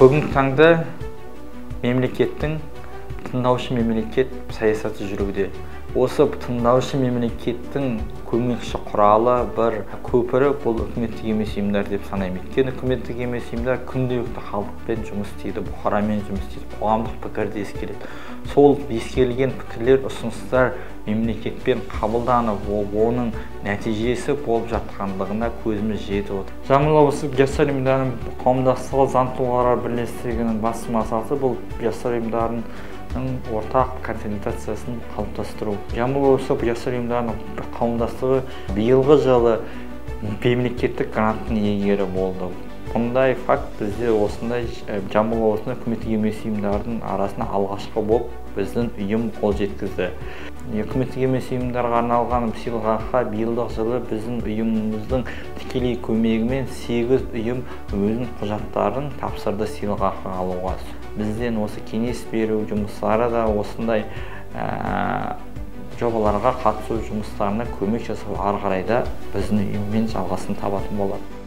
Бүгінгі таңда мемлекеттің тыңдаушы мемлекет саясаты жүруде. Осы тыңдаушы мемлекеттің көмекші құралы бір көпірі бұл үкіметтік емес ұйымдар деп санаймын. Өйткені үкіметтік емес ұйымдар күнделікті халықпен жұмыс істейді, бұқарамен жұмыс істейді, қоғамдық пікірді ескереді. Сол ескерілген пікірлер, ұсыныстар мемлекетпен қабылданып, оның нәтижесі болып жатқандығына көзіміз жетіп отыр. Жамбыл облыстық жастар ұйымдарының қауымдастығы заң тұлғалар бірлестігінің басты мақсаты бұл жастар ұйымдарының ортақ консолидациясын қалыптастыру. Жамбыл облыстық жастар ұйымдарының қауымдастығы биылғы жылы мемлекеттік гранттың иегері болды. Бұндай факт бізде осындай Жамбыл облысында үкіметтік емес ұйымдардың арасында алғашқы болып біздің ұйым қол жеткізді. Үкіметтік емес ұйымдарға арналған сыйлыққа биылдық жылы біздің ұйымымыздың тікелей көмегімен 8 ұйым өзінің құжаттарын тапсырды сыйлыққа алуға. Бізден осы кеңес беру жұмыстары да осындай жобаларға қатысу жұмыстарына көмек жасау ары қарай да біздің ұйыммен жалғасын табатын болады.